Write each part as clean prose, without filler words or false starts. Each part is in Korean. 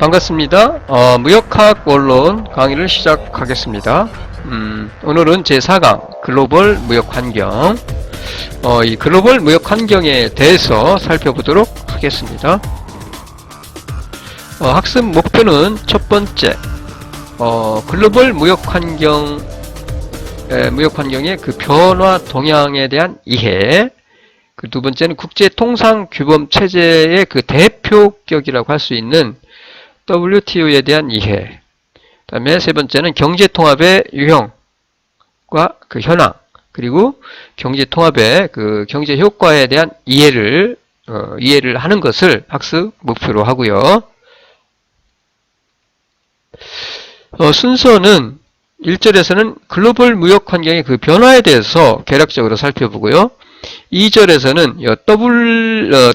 반갑습니다. 무역학 원론 강의를 시작하겠습니다. 오늘은 제4강 글로벌 무역 환경, 이 글로벌 무역 환경에 대해서 살펴보도록 하겠습니다. 학습 목표는 첫 번째, 글로벌 무역 환경의 그 변화 동향에 대한 이해, 그 두 번째는 국제 통상 규범 체제의 그 대표격이라고 할 수 있는 WTO에 대한 이해, 그 다음에 세 번째는 경제통합의 유형과 그 현황, 그리고 경제통합의 그 경제 효과에 대한 이해를 하는 것을 학습 목표로 하고요. 순서는 1절에서는 글로벌 무역 환경의 그 변화에 대해서 개략적으로 살펴보고요. 2절에서는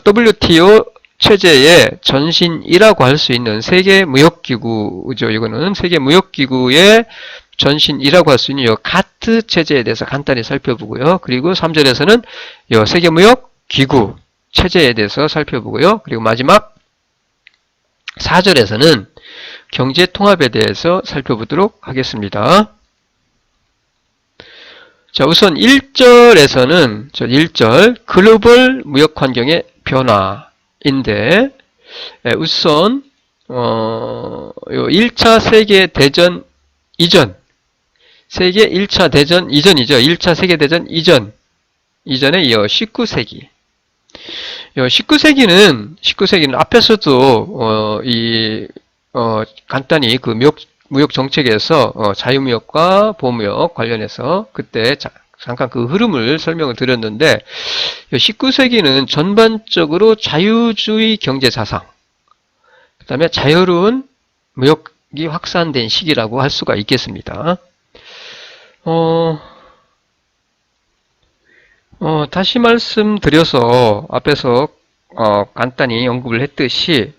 WTO 체제의 전신이라고 할 수 있는 세계무역기구죠. 이거는 세계무역기구의 전신이라고 할 수 있는 이 가트 체제에 대해서 간단히 살펴보고요. 그리고 3절에서는 이 세계무역기구 체제에 대해서 살펴보고요. 그리고 마지막 4절에서는 경제통합에 대해서 살펴보도록 하겠습니다. 자, 우선 1절에서는 1절 글로벌 무역 환경의 변화인데, 우선 1차 세계대전 이전, 세계 1차 대전 이전이죠. 1차 세계대전 이전에 이어 19세기. 19세기는 앞에서도 간단히 그 무역 정책에서 자유무역과 보호무역 관련해서 그때 잠깐 그 흐름을 설명을 드렸는데, 19세기는 전반적으로 자유주의 경제 사상, 그 다음에 자유로운 무역이 확산된 시기라고 할 수가 있겠습니다. 다시 말씀드려서 앞에서 간단히 언급을 했듯이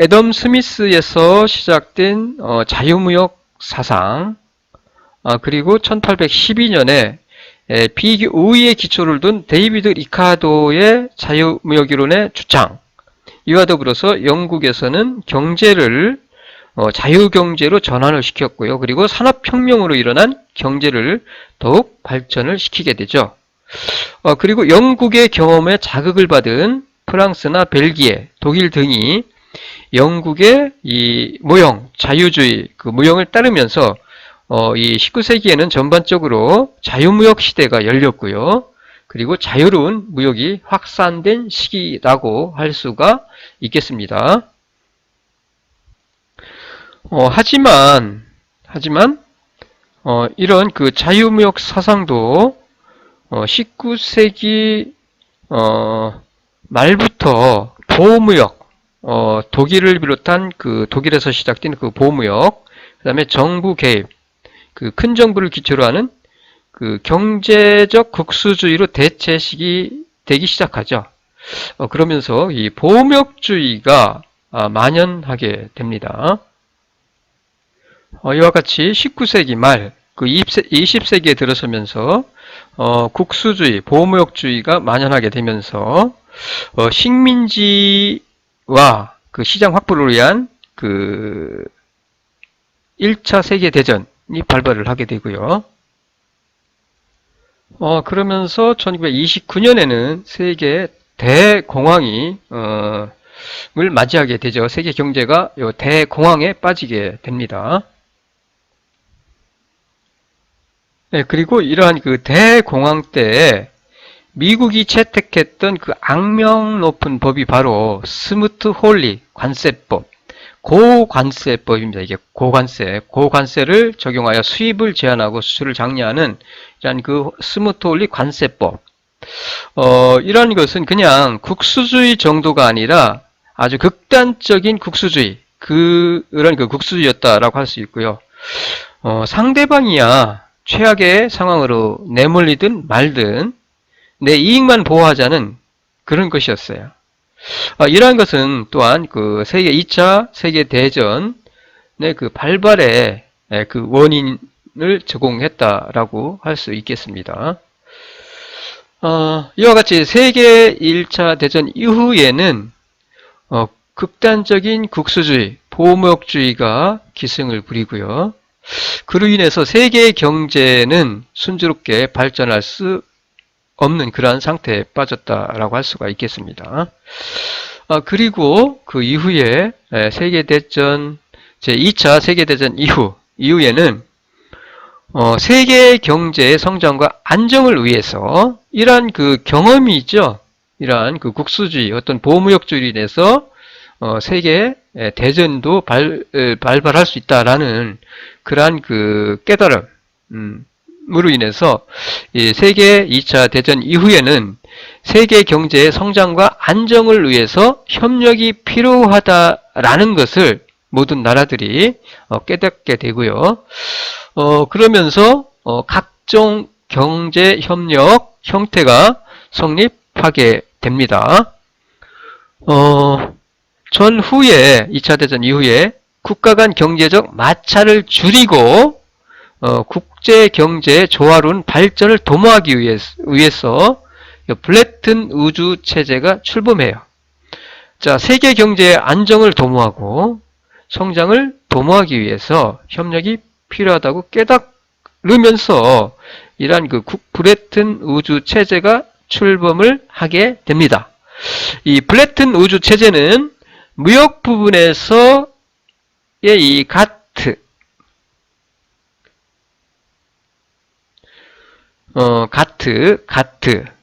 애덤 스미스에서 시작된 자유무역 사상, 그리고 1812년에 비우위의 기초를 둔 데이비드 리카도의 자유무역이론의 주창, 이와 더불어서 영국에서는 경제를 자유경제로 전환을 시켰고요. 그리고 산업혁명으로 일어난 경제를 더욱 발전을 시키게 되죠. 그리고 영국의 경험에 자극을 받은 프랑스나 벨기에, 독일 등이 영국의 이 무형, 자유주의, 그 무형을 따르면서 이 19세기에는 전반적으로 자유무역 시대가 열렸고요. 그리고 자유로운 무역이 확산된 시기라고 할 수가 있겠습니다. 하지만 이런 그 자유무역 사상도 19세기 말부터 보호무역, 독일을 비롯한 그 독일에서 시작된 그 보호무역, 그 다음에 정부 개입, 그 큰 정부를 기초로 하는 그 경제적 국수주의로 대체식이 되기 시작하죠. 그러면서 이 보호무역주의가 만연하게 됩니다. 이와 같이 19세기 말, 그 20세기에 들어서면서 국수주의, 보호무역주의가 만연하게 되면서 식민지와 그 시장 확보를 위한 그 1차 세계대전이 발발을 하게 되고요. 그러면서 1929년에는 세계 대공황이 을 맞이하게 되죠. 세계 경제가 요 대공황에 빠지게 됩니다. 네, 그리고 이러한 그 대공황 때에 미국이 채택했던 그 악명 높은 법이 바로 스무트 홀리 관세법, 고관세법입니다. 이게 고관세를 적용하여 수입을 제한하고 수출을 장려하는 이러한 그 스무트 홀리 관세법. 이런 것은 그냥 국수주의 정도가 아니라 아주 극단적인 국수주의, 그런 그 국수주의였다라고 할 수 있고요. 상대방이야 최악의 상황으로 내몰리든 말든 내 이익만 보호하자는 그런 것이었어요. 이러한 것은 또한 그 세계 2차 세계대전의 그 발발의 그 원인을 제공했다라고 할 수 있겠습니다. 이와 같이 세계 1차 대전 이후에는 극단적인 국수주의, 보호무역주의가 기승을 부리고요. 그로 인해서 세계 경제는 순조롭게 발전할 수 없는 그러한 상태에 빠졌다라고 할 수가 있겠습니다. 그리고 그 이후에 세계대전, 제2차 세계대전 이후에는 세계 경제의 성장과 안정을 위해서 이러한 그 경험이 있죠. 이러한 그 국수주의, 어떤 보호무역주의로 인해서 세계 대전도 발발할 수 있다라는 그러한 그 깨달음으로 인해서 이 세계 2차 대전 이후에는 세계 경제의 성장과 안정을 위해서 협력이 필요하다라는 것을 모든 나라들이 깨닫게 되고요. 그러면서 각종 경제 협력 형태가 성립하게 됩니다. 전후에 2차 대전 이후에 국가 간 경제적 마찰을 줄이고 국제 경제의 조화로운 발전을 도모하기 위해서 플래튼 우주 체제가 출범해요. 자, 세계 경제의 안정을 도모하고 성장을 도모하기 위해서 협력이 필요하다고 깨달으면서 이러한 그 플래튼 우주 체제가 출범을 하게 됩니다. 이 플래튼 우주 체제는 무역 부분에서의 이 가트,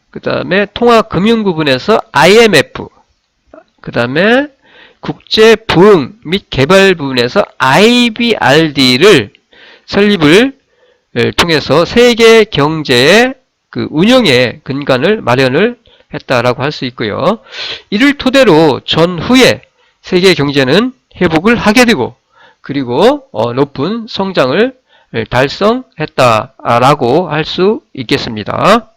그 다음에 통화금융 부분에서 IMF, 그 다음에 국제 부흥 및 개발 부분에서 IBRD를 설립을 통해서 세계 경제의 그 운영의 근간을 마련을 했다라고 할 수 있고요. 이를 토대로 전후에 세계 경제는 회복을 하게 되고 그리고 높은 성장을 달성했다라고 할 수 있겠습니다.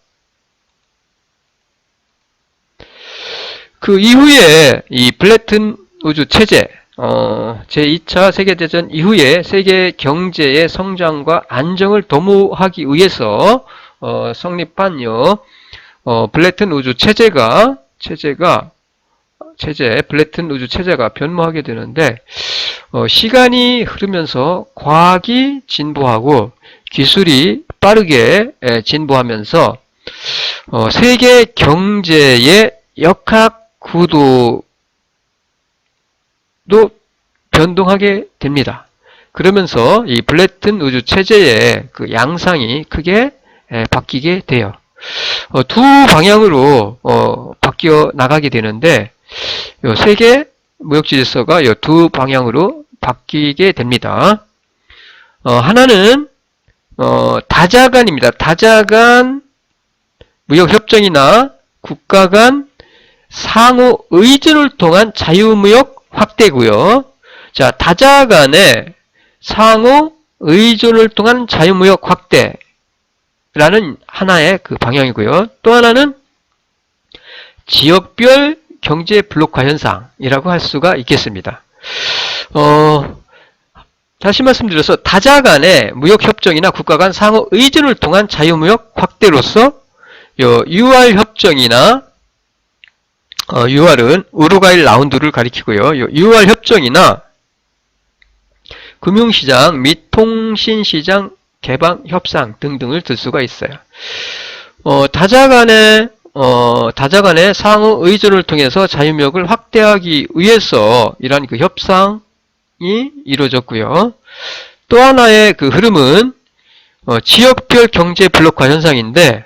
그 이후에 이 플래튼 우주 체제, 제2차 세계대전 이후에 세계 경제의 성장과 안정을 도모하기 위해서 성립한 플래튼 우주 플래튼 우주 체제가 변모하게 되는데 시간이 흐르면서 과학이 진보하고 기술이 빠르게 진보하면서 세계 경제의 역학 구도도 변동하게 됩니다. 그러면서 이 플래튼 우주 체제의 그 양상이 크게 바뀌게 돼요. 두 방향으로 바뀌어 나가게 되는데 세계 무역 질서가 이 두 방향으로 바뀌게 됩니다. 하나는 다자간입니다. 다자간 무역 협정이나 국가 간 상호 의존을 통한 자유무역 확대고요. 자, 다자간의 상호 의존을 통한 자유무역 확대라는 하나의 그 방향이고요. 또 하나는 지역별 경제 블록화 현상이라고 할 수가 있겠습니다. 다시 말씀드려서 다자간의 무역협정이나 국가 간 상호 의존을 통한 자유무역 확대로서 UR 협정이나 UR은 우루과이 라운드를 가리키고요. UR 협정이나 금융시장 및 통신시장 개방 협상 등등을 들 수가 있어요. 다자간의 상호 의존을 통해서 자유무역을 확대하기 위해서 이러한 그 협상이 이루어졌고요. 또 하나의 그 흐름은 지역별 경제 블록화 현상인데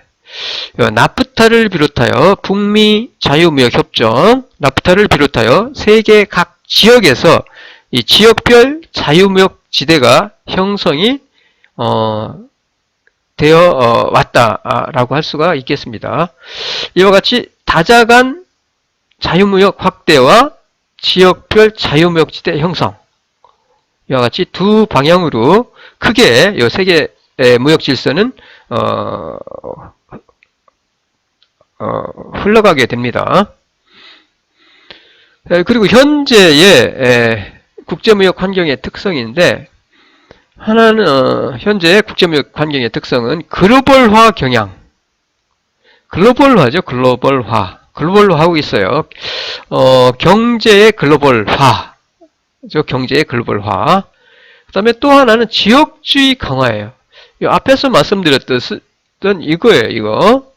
나프타를 비롯하여 북미 자유무역 협정, 나프타를 비롯하여 세계 각 지역에서 이 지역별 자유무역 지대가 형성이 되어 왔다라고 할 수가 있겠습니다. 이와 같이 다자간 자유무역 확대와 지역별 자유무역 지대 형성, 이와 같이 두 방향으로 크게 이 세계 무역 질서는 흘러가게 됩니다. 그리고 현재의 국제무역 환경의 특성인데, 하나는 현재 국제무역 환경의 특성은 글로벌화 경향, 글로벌화죠. 글로벌화 글로벌로 하고 있어요. 경제의 글로벌화. 경제의 글로벌화. 그 다음에 또 하나는 지역주의 강화예요. 앞에서 말씀드렸던 이거예요, 이거.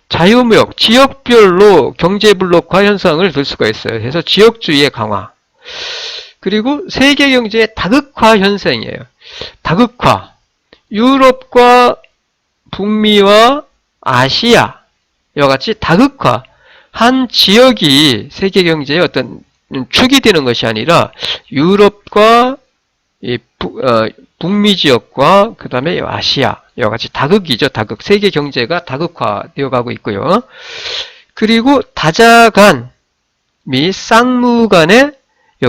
자유무역, 지역별로 경제블록화 현상을 들 수가 있어요. 그래서 지역주의의 강화. 그리고 세계경제의 다극화 현상이에요. 다극화. 유럽과 북미와 아시아, 이와 같이 다극화. 한 지역이 세계경제의 어떤 축이 되는 것이 아니라 유럽과 북미 지역과 그 다음에 아시아, 이와 같이 다극이죠. 다극. 세계 경제가 다극화되어 가고 있고요. 그리고 다자간 및 쌍무 간의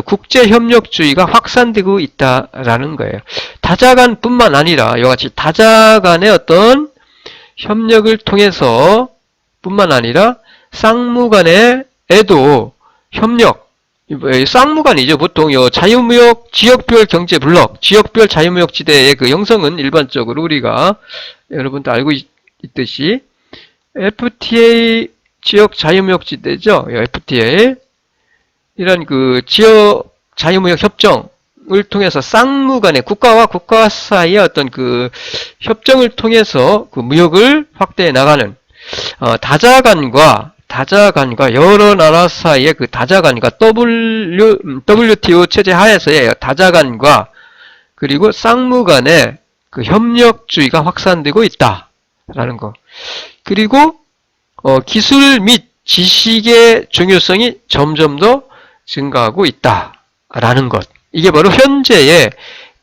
국제협력주의가 확산되고 있다라는 거예요. 다자간뿐만 아니라 이와 같이 다자간의 어떤 협력을 통해서 뿐만 아니라 쌍무 간에도 협력, 쌍무간이죠. 보통 자유무역 지역별 경제블록, 지역별 자유무역지대의 그 형성은 일반적으로 우리가 여러분도 알고 있듯이 FTA 지역 자유무역지대죠. FTA 이런 그 지역 자유무역 협정을 통해서 쌍무간의 국가와 국가 사이의 어떤 그 협정을 통해서 그 무역을 확대해 나가는 다자간과 여러 나라 사이의 그 다자간과 WTO 체제 하에서의 다자간과 그리고 쌍무 간의 그 협력주의가 확산되고 있다라는 거. 그리고 기술 및 지식의 중요성이 점점 더 증가하고 있다라는 것. 이게 바로 현재의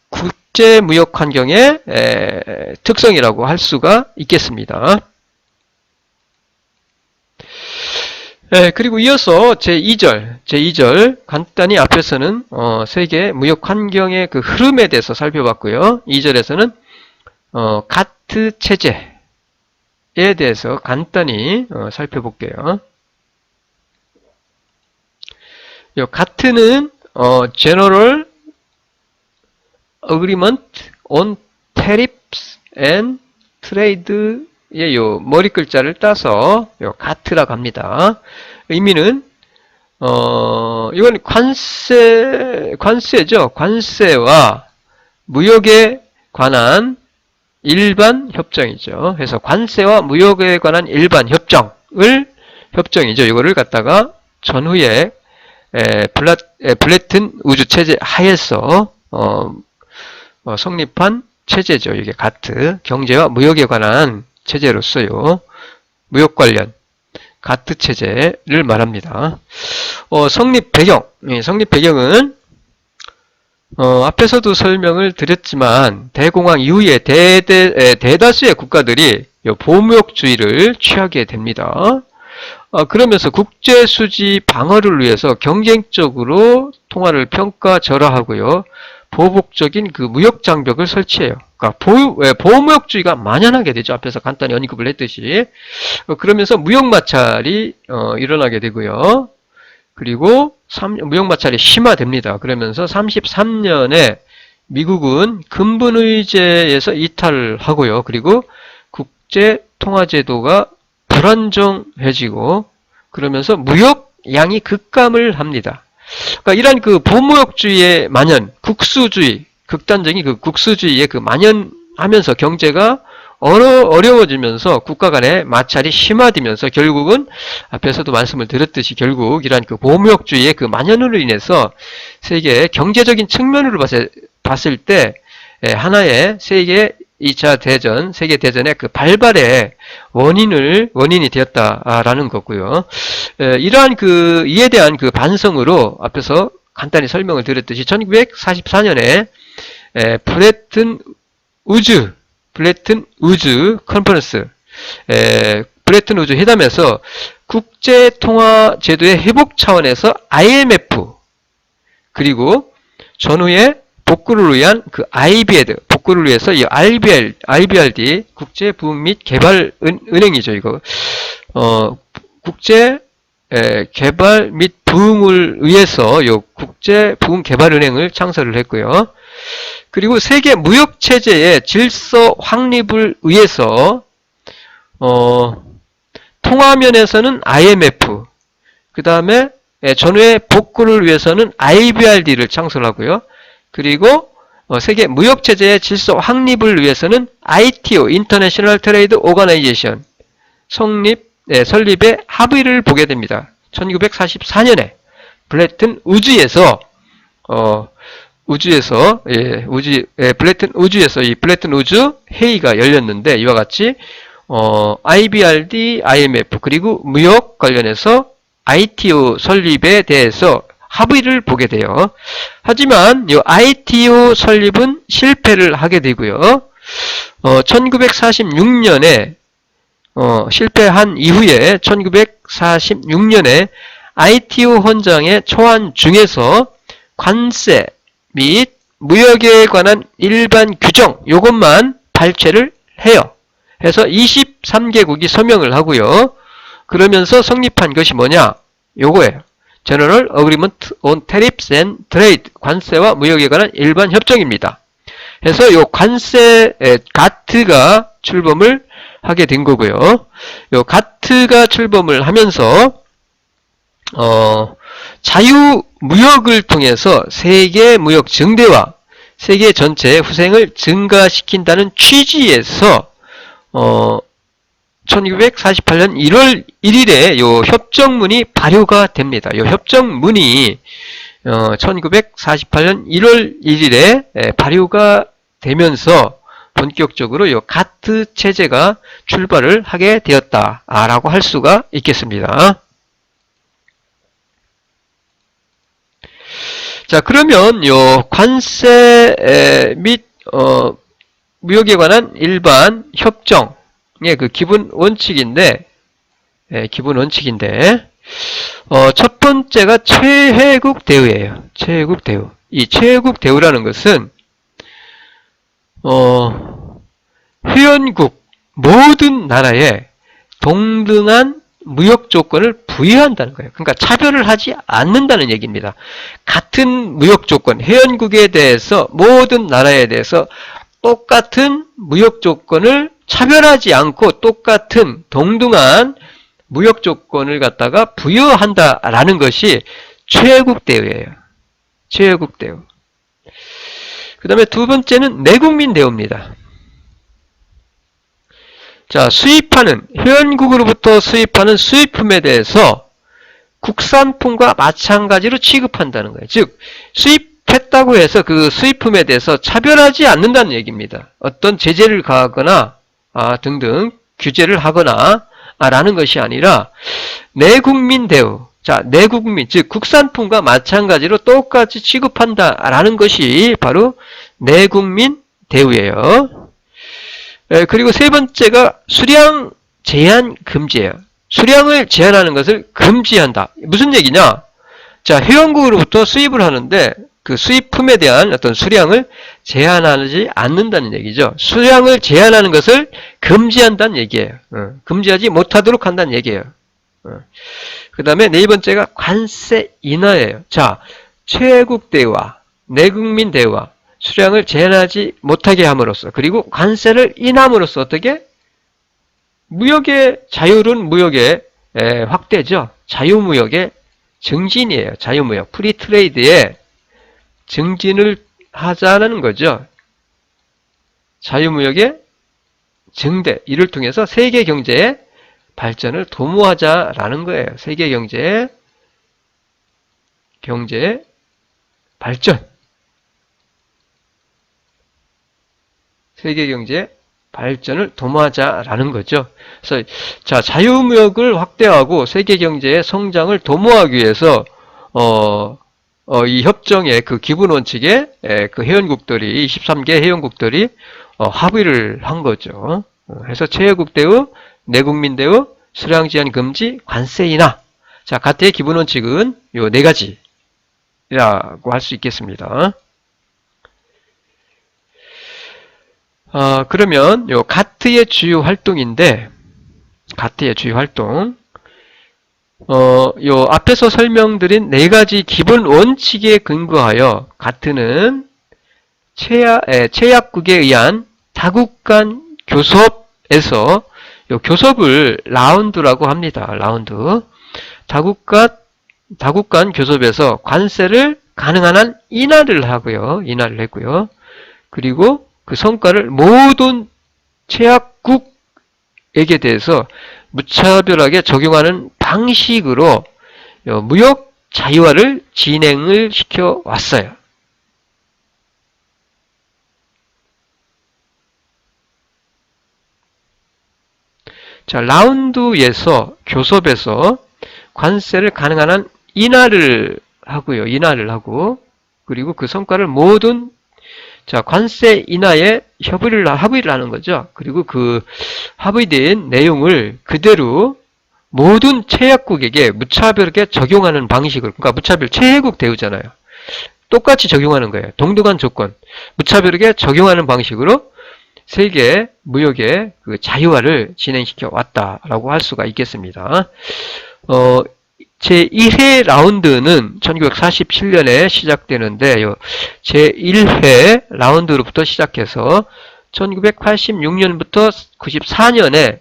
국제무역 환경의 특성이라고 할 수가 있겠습니다. 그리고 이어서 제2절 간단히 앞에서는 세계 무역 환경의 그 흐름에 대해서 살펴봤고요. 2절에서는 가트 체제에 대해서 간단히 살펴볼게요. 요 가트는 General Agreement on Tariffs and Trade의 요 머리 글자를 따서 요 가트라고 합니다. 의미는 이건 관세죠. 관세와 무역에 관한 일반 협정이죠. 그래서 관세와 무역에 관한 일반 협정이죠. 이거를 갖다가 전후에 블레튼 우주 체제 하에서 성립한 체제죠. 이게 가트, 경제와 무역에 관한 체제로서요. 무역 관련 가트 체제를 말합니다. 성립 배경은 앞에서도 설명을 드렸지만 대공황 이후에 대다수의 국가들이 보호무역주의를 취하게 됩니다. 그러면서 국제수지 방어를 위해서 경쟁적으로 통화를 평가절하하고요. 보복적인 그 무역장벽을 설치해요. 그러니까 보호무역주의가 만연하게 되죠. 앞에서 간단히 언급을 했듯이. 그러면서 무역마찰이 일어나게 되고요. 그리고 무역마찰이 심화됩니다. 그러면서 33년에 미국은 근본의제에서 이탈을 하고요. 그리고 국제통화제도가 불안정해지고 그러면서 무역량이 급감을 합니다. 그러니까 이러한 그 보호무역주의의 만연, 극단적인 그 국수주의의 그 만연하면서 경제가 어려워지면서 국가 간의 마찰이 심화되면서 결국은 앞에서도 말씀을 드렸듯이 결국 이러한 그 보호무역주의의 그 만연으로 인해서 세계의 경제적인 측면으로 봤을 때 하나의 세계 2차 대전, 세계대전의 그 발발의 원인이 되었다라는 거고요. 이러한 이에 대한 그 반성으로 앞에서 간단히 설명을 드렸듯이 1944년에 브레튼 우즈 컨퍼런스, 브레튼 우즈 회담에서 국제통화제도의 회복 차원에서 IMF, 그리고 전후에 복구를 위한 그 IBED, 복구를 위해서 이 IBRD, 국제부흥 및 개발은행이죠, 이거. 국제 개발 및 부흥을 위해서 요 국제부흥개발은행을 창설을 했고요. 그리고 세계 무역체제의 질서 확립을 위해서 통화면에서는 IMF, 그 다음에 전후의 복구를 위해서는 IBRD를 창설하고요. 그리고 세계 무역체제의 질서 확립을 위해서는 ITO, International Trade Organization 설립의 합의를 보게 됩니다. 1944년에 블레튼 우주에서 이 블레튼 우주 회의가 열렸는데 이와 같이 IBRD, IMF 그리고 무역 관련해서 ITO 설립에 대해서 합의를 보게 돼요. 하지만 이 ITO 설립은 실패를 하게 되고요. 1946년에 실패한 이후에 1946년에 ITO 헌장의 초안 중에서 관세 및 무역에 관한 일반 규정 요것만 발췌를 해요. 해서 23개국이 서명을 하고요. 그러면서 성립한 것이 뭐냐? 요거예요. General Agreement on Tariffs and Trade, 관세와 무역에 관한 일반 협정입니다. 해서 요 관세 가트가 출범을 하게 된 거고요. 요 가트가 출범을 하면서 자유무역을 통해서 세계 무역 증대와 세계 전체의 후생을 증가시킨다는 취지에서 1948년 1월 1일에 요 협정문이 발효가 됩니다. 요 협정문이 1948년 1월 1일에 발효가 되면서 본격적으로 요 가트 체제가 출발을 하게 되었다라고 할 수가 있겠습니다. 자, 그러면 요 관세 및 무역에 관한 일반 협정의 그 기본 원칙인데, 첫 번째가 최회국 대우예요. 최회국 대우. 이 최회국 대우라는 것은 회원국 모든 나라에 동등한 무역 조건을 부여한다는 거예요. 그러니까 차별을 하지 않는다는 얘기입니다. 같은 무역 조건, 회원국에 대해서 모든 나라에 대해서 똑같은 무역 조건을 차별하지 않고 똑같은 동등한 무역 조건을 갖다가 부여한다라는 것이 최회국 대우예요. 최회국 대우. 그 다음에 두 번째는 내국민 대우입니다. 자, 회원국으로부터 수입하는 수입품에 대해서 국산품과 마찬가지로 취급한다는 거예요. 즉, 수입했다고 해서 그 수입품에 대해서 차별하지 않는다는 얘기입니다. 어떤 제재를 가하거나, 등등, 규제를 하거나, 라는 것이 아니라, 내국민 대우. 자, 내국민, 즉, 국산품과 마찬가지로 똑같이 취급한다라는 것이 바로 내국민 대우예요. 그리고 세 번째가 수량 제한 금지예요. 수량을 제한하는 것을 금지한다. 무슨 얘기냐? 자, 회원국으로부터 수입을 하는데 그 수입품에 대한 어떤 수량을 제한하지 않는다는 얘기죠. 수량을 제한하는 것을 금지한다는 얘기예요. 금지하지 못하도록 한다는 얘기예요. 그 다음에 네 번째가 관세 인하예요. 자, 최회국 대우와 내국민 대우와 수량을 제한하지 못하게 함으로써 그리고 관세를 인함으로써 어떻게? 자유로운 무역의 확대죠. 자유무역의 증진이에요. 자유무역, 프리트레이드의 증진을 하자는 거죠. 자유무역의 증대, 이를 통해서 세계 경제의 발전을 도모하자라는 거예요. 세계 경제의 발전. 세계 경제의 발전을 도모하자라는 거죠. 그래서 자, 자유무역을 확대하고 세계 경제의 성장을 도모하기 위해서 이 협정의 그 기본 원칙에 그 회원국들이 23개 회원국들이 합의를 한 거죠. 그래서 최회국 대우, 내국민 대우, 수량 제한 금지, 관세 인하. 자, 가트의 기본 원칙은 요 네 가지라고 할 수 있겠습니다. 그러면 요 가트의 주요 활동인데, 가트의 주요 활동, 요 앞에서 설명드린 네 가지 기본 원칙에 근거하여 가트는 체약국에 의한 다국 간 교섭에서 요 교섭을 라운드라고 합니다. 라운드. 다국 간 다국 간 교섭에서 관세를 가능한 한 인하를 하고요. 인하를 했고요. 그리고 그 성과를 모든 최약국에게 대해서 무차별하게 적용하는 방식으로 무역 자유화를 진행을 시켜 왔어요. 자, 라운드에서 교섭에서 관세를 가능한 한 인하를 하고요. 인하를 하고 그리고 그 성과를 모든 관세 인하에 합의를 하는 거죠. 그리고 그 합의된 내용을 그대로 모든 최약국에게 무차별하게 적용하는 방식으로, 그러니까 무차별 최혜국 대우잖아요. 똑같이 적용하는 거예요. 동등한 조건, 무차별하게 적용하는 방식으로 세계 무역의 그 자유화를 진행시켜 왔다라고 할 수가 있겠습니다. 제1회 라운드는 1947년에 시작되는데 제1회 라운드로부터 시작해서 1986년부터 94년에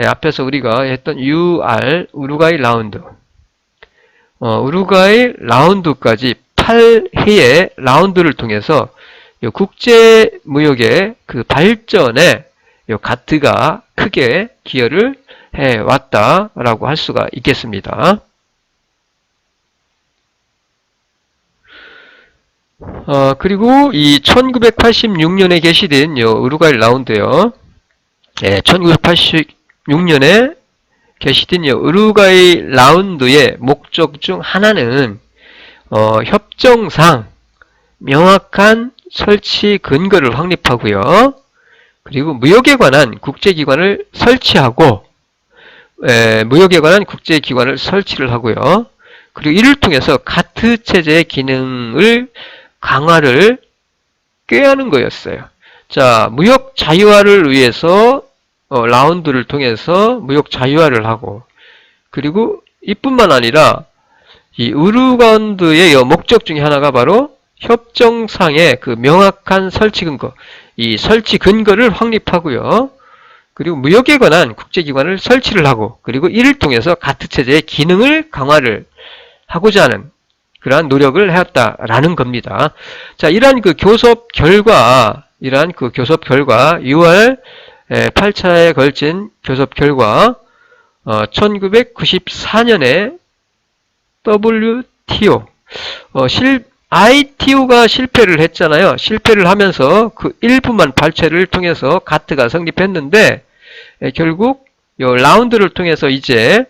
앞에서 우리가 했던 우루과이 라운드 우루과이 라운드까지 8회의 라운드를 통해서 국제무역의 그 발전에 가트가 크게 기여를 해왔다라고 할 수가 있겠습니다. 그리고 이 1986년에 개시된 우루과이 라운드요. 1986년에 개시된 우루과이 라운드의 목적 중 하나는 협정상 명확한 설치 근거를 확립하고요. 그리고 무역에 관한 국제기관을 설치하고 무역에 관한 국제기관을 설치를 하고요. 그리고 이를 통해서 가트 체제의 기능을 강화를 꾀하는 거였어요. 자, 무역 자유화를 위해서 라운드를 통해서 무역 자유화를 하고 그리고 이뿐만 아니라 이 우루과이의 목적 중에 하나가 바로 협정상의 그 명확한 설치 근거, 이 설치 근거를 확립하고요. 그리고 무역에 관한 국제기관을 설치를 하고 그리고 이를 통해서 가트 체제의 기능을 강화를 하고자 하는 그러한 노력을 해왔다라는 겁니다. 자, 이러한 그 교섭 결과 6월 8차에 걸친 교섭 결과 1994년에 WTO ITO가 실패를 했잖아요. 실패를 하면서 그 일부만 발췌를 통해서 가트가 성립했는데 결국 라운드를 통해서 이제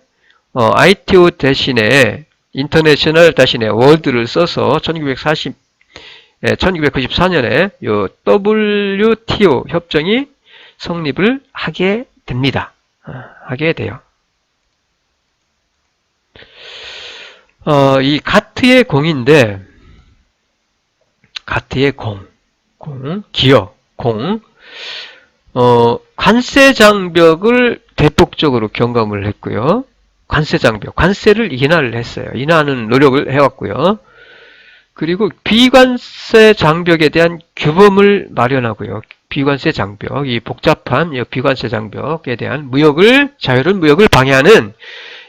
ITO 대신에 인터내셔널 대신에 월드를 써서 1994년에 WTO 협정이 성립을 하게 됩니다. 하게 돼요. 이 가트의 공인데 가트의 기여, 관세 장벽을 대폭적으로 경감을 했고요. 관세 장벽, 관세를 인하를 했어요. 인하하는 노력을 해왔고요. 그리고 비관세 장벽에 대한 규범을 마련하고요. 비관세 장벽, 이 복잡한 비관세 장벽에 대한 자유로운 무역을 방해하는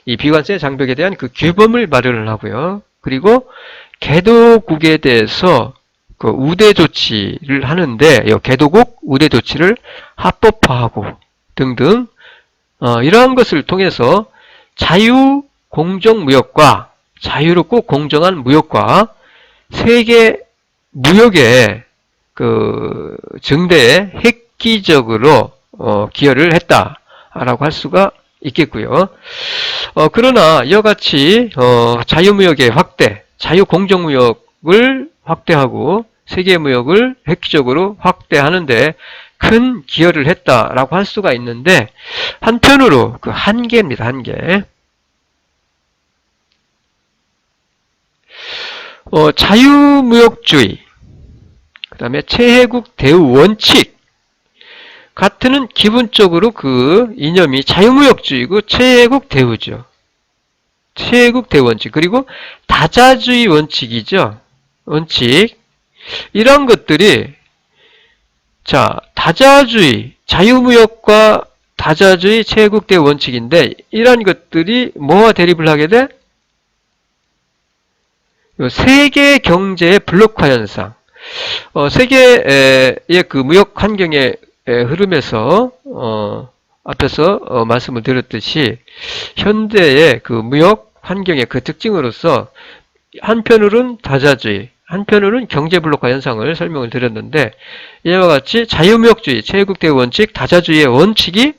이 비관세 장벽에 대한 그 규범을 마련을 하고요. 그리고 개도국에 대해서 그 우대 조치를 하는데 개도국 우대 조치를 합법화하고 등등 이러한 것을 통해서 자유공정무역과 자유롭고 공정한 무역과 세계 무역의 그 증대에 획기적으로 기여를 했다라고 할 수가 있겠고요. 그러나 이와 같이 자유무역의 확대, 자유공정무역을 확대하고 세계무역을 획기적으로 확대하는데 큰 기여를 했다라고 할 수가 있는데 한편으로 그 한계입니다. 한계. 자유무역주의, 그 다음에 최혜국 대우 원칙. 가트는 기본적으로 그 이념이 자유무역주의고 최혜국 대우죠. 최혜국 대우 원칙. 그리고 다자주의 원칙이죠. 원칙. 이런 것들이 다자주의, 자유무역과 다자주의 최혜국 대우 원칙인데 이런 것들이 뭐와 대립을 하게 돼? 요 세계 경제의 블록화 현상. 세계의 그 무역 환경의 흐름에서 앞에서 말씀을 드렸듯이 현대의 그 무역 환경의 그 특징으로서 한편으로는 다자주의, 한편으로는 경제 블록화 현상을 설명을 드렸는데, 이와 같이 자유무역주의, 체육국대 원칙, 다자주의의 원칙이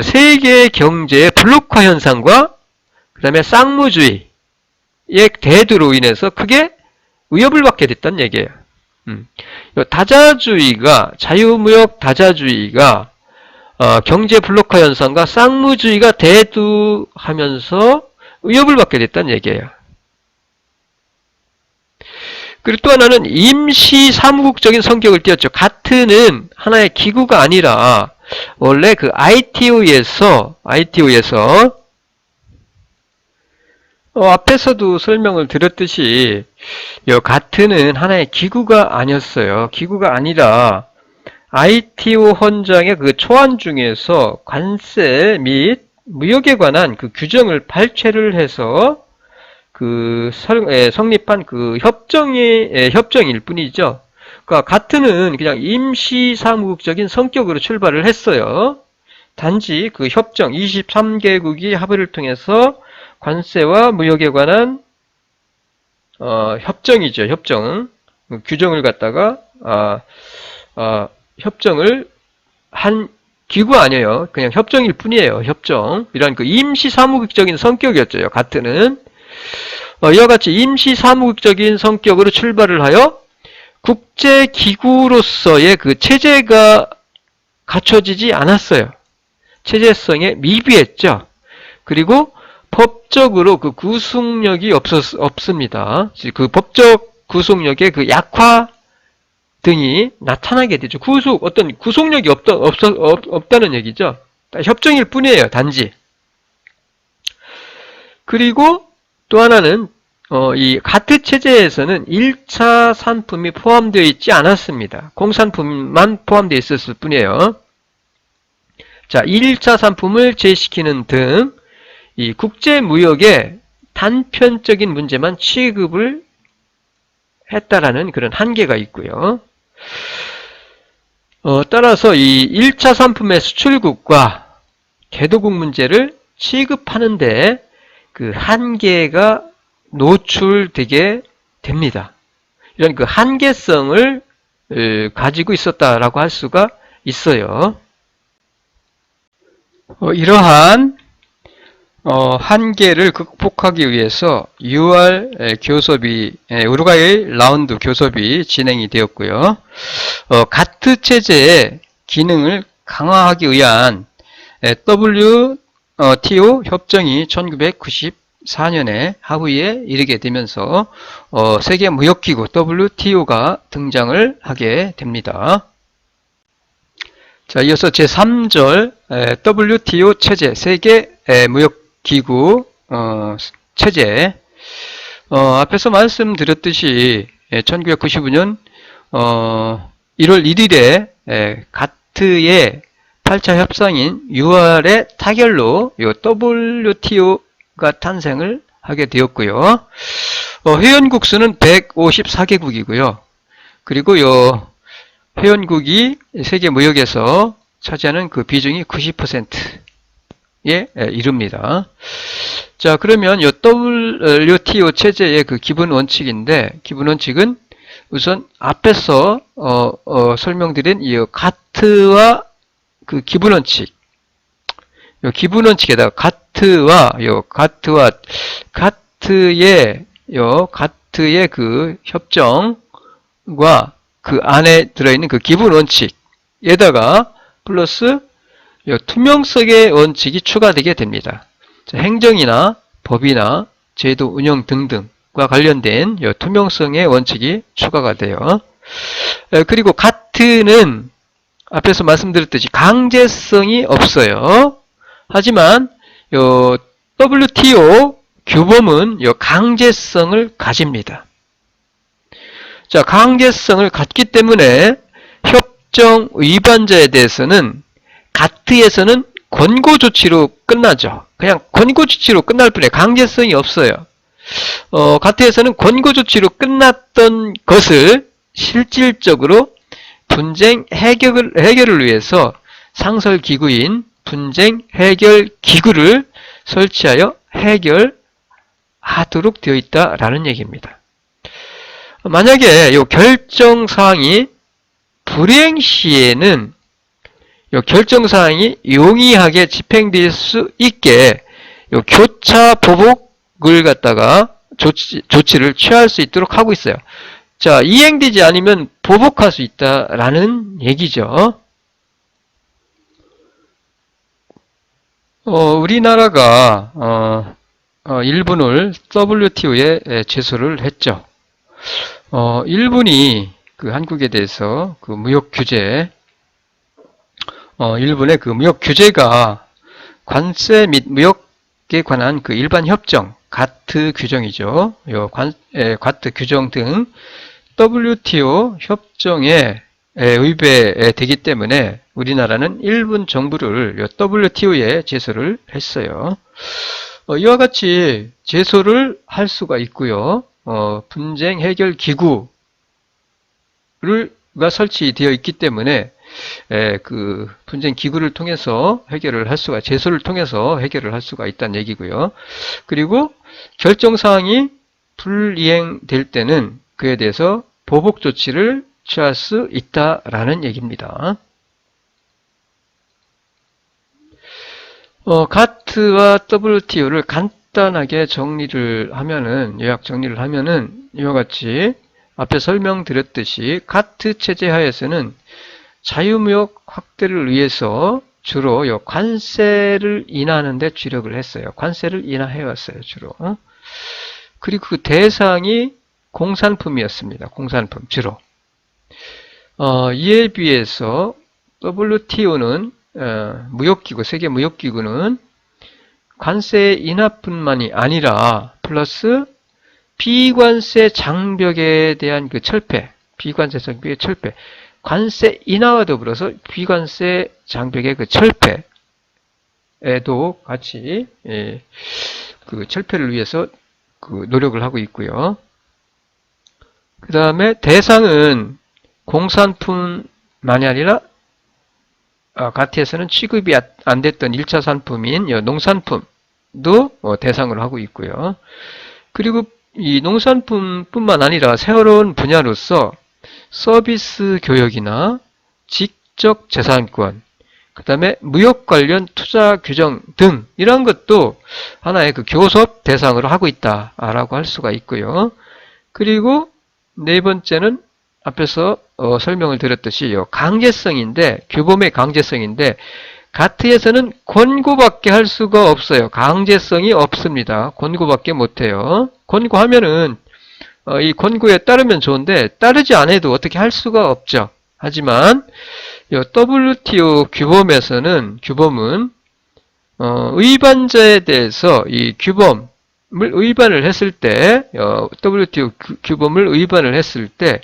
세계 경제의 블록화 현상과 그 다음에 쌍무주의의 대두로 인해서 크게 위협을 받게 됐다는 얘기예요. 다자주의가, 자유무역 다자주의가 경제 블록화 현상과 쌍무주의가 대두하면서 위협을 받게 됐다는 얘기예요. 그리고 또 하나는 임시 사무국적인 성격을 띄었죠. 가트는 하나의 기구가 아니라 원래 그 ITO에서 앞에서도 설명을 드렸듯이 가트는 하나의 기구가 아니었어요. 기구가 아니라 ITO 헌장의 그 초안 중에서 관세 및 무역에 관한 그 규정을 발췌를 해서 그 성립한 그 협정일 뿐이죠. 그러니까 가트는 그냥 임시 사무국적인 성격으로 출발을 했어요. 단지 그 협정 23개국이 합의를 통해서 관세와 무역에 관한 협정이죠. 협정 규정을 갖다가 협정을 한 기구 아니에요. 그냥 협정일 뿐이에요. 협정. 이런 그 임시 사무국적인 성격이었죠. 가트는 이와 같이 임시 사무국적인 성격으로 출발을 하여 국제기구로서의 그 체제가 갖춰지지 않았어요. 체제성에 미비했죠. 그리고 법적으로 그 구속력이 없습니다. 그 법적 구속력의 그 약화 등이 나타나게 되죠. 어떤 구속력이 없다는 얘기죠. 협정일 뿐이에요. 단지. 그리고 또 하나는 이 가트 체제에서는 1차 산품이 포함되어 있지 않았습니다. 공산품만 포함되어 있었을 뿐이에요. 자, 1차 산품을 제시키는 등 이 국제무역에 단편적인 문제만 취급을 했다라는 그런 한계가 있고요. 따라서 이 1차 산품의 수출국과 개도국 문제를 취급하는데 그 한계가 노출되게 됩니다. 이런 그 한계성을 가지고 있었다라고 할 수가 있어요. 이러한 한계를 극복하기 위해서 6월 교섭이 우루과이 라운드 교섭이 진행이 되었고요. 가트 체제의 기능을 강화하기 위한 WTO 협정이 1994년에 합의에 이르게 되면서 세계무역기구 WTO가 등장을 하게 됩니다. 자, 이어서 제3절 WTO 체제, 세계무역기구 체제. 앞에서 말씀드렸듯이 1995년 1월 1일에 가트의 8차 협상인 6월의 타결로 WTO가 탄생을 하게 되었고요. 회원국 수는 154개국이고요. 그리고 회원국이 세계 무역에서 차지하는 그 비중이 90%에 이릅니다. 자, 그러면 WTO 체제의 그 기본 원칙인데, 기본 원칙은 우선 앞에서 설명드린 이 가트와 그 기본 원칙, 기본 원칙에다가 가트의 그 협정과 그 안에 들어있는 그 기본 원칙에다가 플러스 투명성의 원칙이 추가되게 됩니다. 행정이나 법이나 제도 운영 등등과 관련된 투명성의 원칙이 추가가 돼요. 그리고 가트는 앞에서 말씀드렸듯이 강제성이 없어요. 하지만 WTO 규범은 강제성을 가집니다. 자, 강제성을 갖기 때문에 협정 위반자에 대해서는 가트에서는 권고 조치로 끝나죠. 그냥 권고 조치로 끝날 뿐이에요. 강제성이 없어요. 가트에서는 권고 조치로 끝났던 것을 실질적으로 분쟁 해결을 위해서 상설기구인 분쟁 해결 기구를 설치하여 해결하도록 되어 있다라는 얘기입니다. 만약에 이 결정사항이 불이행 시에는 이 결정사항이 용이하게 집행될 수 있게 이 교차 보복을 갖다가 조치를 취할 수 있도록 하고 있어요. 자, 이행되지 않으면 보복할 수 있다라는 얘기죠. 우리나라가 일본을 WTO에 제소를 했죠. 일본이 그 한국에 대해서 그 무역 규제, 일본의 그 무역 규제가 관세 및 무역에 관한 그 일반 협정, 가트 규정이죠. 가트 규정 등 WTO 협정에 의배되기 때문에 우리나라는 일본 정부를 WTO에 제소를 했어요. 이와 같이 제소를 할 수가 있고요. 분쟁 해결 기구가 설치되어 있기 때문에 그 분쟁 기구를 통해서 해결을 할 수가, 제소를 통해서 해결을 할 수가 있다는 얘기고요. 그리고 결정사항이 불이행될 때는 그에 대해서 보복 조치를 취할 수 있다라는 얘기입니다. 가트와 WTO를 간단하게 정리를 하면은, 요약 정리를 하면은, 이와 같이 앞에 설명드렸듯이 가트 체제 하에서는 자유무역 확대를 위해서 주로 관세를 인하하는 데 주력을 했어요. 관세를 인하해왔어요, 주로. 그리고 그 대상이 공산품이었습니다. 공산품, 주로. 이에 비해서 WTO는 무역기구, 세계무역기구는 관세 인하뿐만이 아니라 플러스 비관세 장벽에 대한 그 철폐, 비관세 장벽의 철폐, 관세 인하와 더불어서 비관세 장벽의 그 철폐에도 같이 그 철폐를 위해서 그 노력을 하고 있고요. 그 다음에 대상은 공산품만이 아니라 가트에서는 취급이 안 됐던 1차 산품인 농산품도 대상으로 하고 있고요. 그리고 이 농산품뿐만 아니라 새로운 분야로서 서비스 교역이나 지적 재산권, 그 다음에 무역 관련 투자 규정 등 이런 것도 하나의 그 교섭 대상으로 하고 있다라고 할 수가 있고요. 그리고 네 번째는 앞에서 설명을 드렸듯이 강제성인데, 규범의 강제성인데 가트에서는 권고밖에 할 수가 없어요. 강제성이 없습니다. 권고밖에 못해요. 권고하면은 이 권고에 따르면 좋은데 따르지 않아도 어떻게 할 수가 없죠. 하지만 WTO 규범에서는 의반자에 대해서 이 규범을 위반을 했을 때 WTO 규범을 위반을 했을 때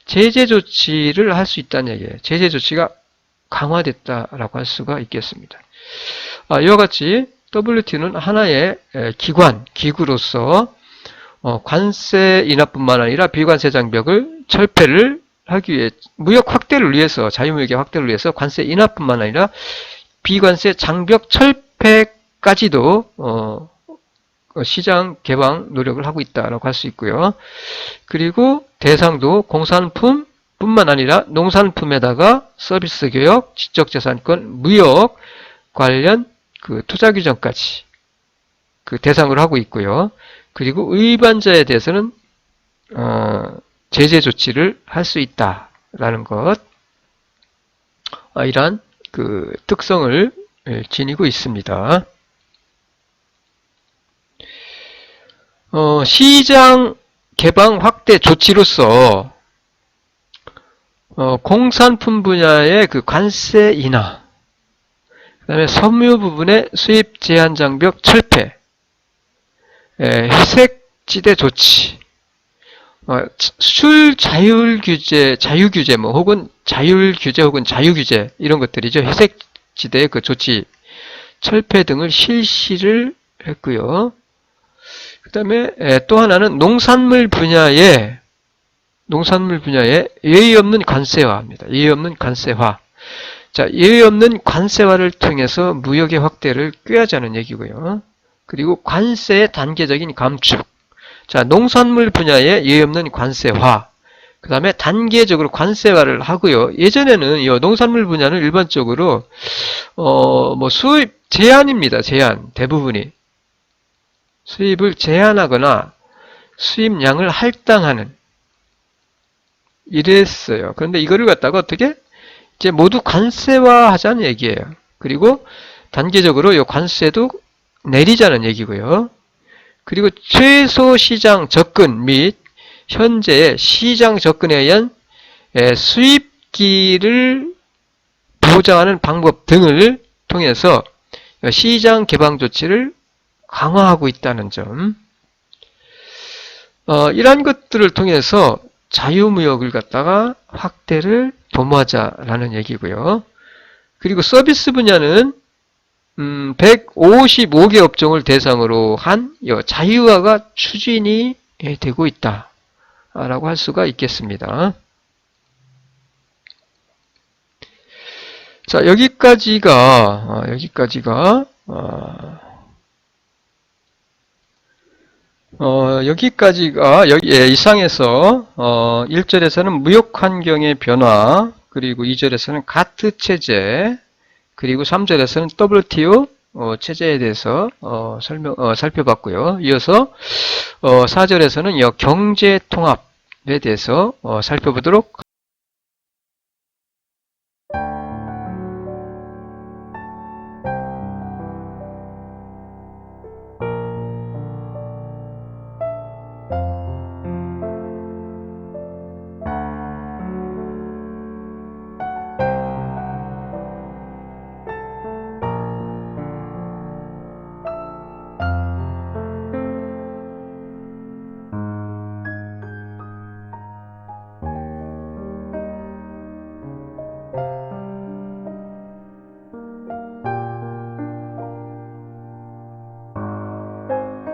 제재 조치를 할 수 있다는 얘기예요. 제재 조치가 강화됐다라고 할 수가 있겠습니다. 이와 같이 WTO는 하나의 기구로서 관세 인하뿐만 아니라 비관세 장벽을 철폐를 하기 위해, 무역 확대를 위해서, 자유무역의 확대를 위해서 관세 인하뿐만 아니라 비관세 장벽 철폐까지도 시장 개방 노력을 하고 있다라고 할 수 있고요. 그리고 대상도 공산품뿐만 아니라 농산품에다가 서비스 교역, 지적재산권, 무역 관련 그 투자 규정까지 그 대상으로 하고 있고요. 그리고 위반자에 대해서는 제재 조치를 할 수 있다라는 것, 이러한 그 특성을 지니고 있습니다. 시장 개방 확대 조치로서 공산품 분야의 그 관세 인하, 그 다음에 섬유 부분의 수입 제한 장벽 철폐, 회색지대 조치, 수출 자율 규제, 혹은 자율 규제 혹은 자유 규제 이런 것들이죠. 회색지대 그 조치 철폐 등을 실시를 했고요. 그 다음에 또 하나는 농산물 분야에 예의 없는 관세화입니다. 예의 없는 관세화. 자, 예의 없는 관세화를 통해서 무역의 확대를 꾀하자는 얘기고요. 그리고 관세의 단계적인 감축. 자, 농산물 분야에 예의 없는 관세화. 그 다음에 단계적으로 관세화를 하고요. 예전에는 이 농산물 분야는 일반적으로 뭐 수입 제한입니다. 제한 대부분이 수입을 제한하거나 수입량을 할당하는 이랬어요. 그런데 이거를 갖다가 어떻게 이제 모두 관세화하자는 얘기예요. 그리고 단계적으로 이 관세도 내리자는 얘기고요. 그리고 최소 시장 접근 및 현재의 시장 접근에 의한 수입기를 보장하는 방법 등을 통해서 시장 개방 조치를 강화하고 있다는 점. 이러한 것들을 통해서 자유무역을 갖다가 확대를 도모하자라는 얘기고요. 그리고 서비스 분야는 155개 업종을 대상으로 한 자유화가 추진이 되고 있다라고 할 수가 있겠습니다. 자, 여기까지가 이상에서 1절에서는 무역 환경의 변화, 그리고 2절에서는 가트 체제, 그리고 3절에서는 WTO 체제에 대해서 살펴봤고요. 이어서 4절에서는 경제 통합에 대해서 살펴보도록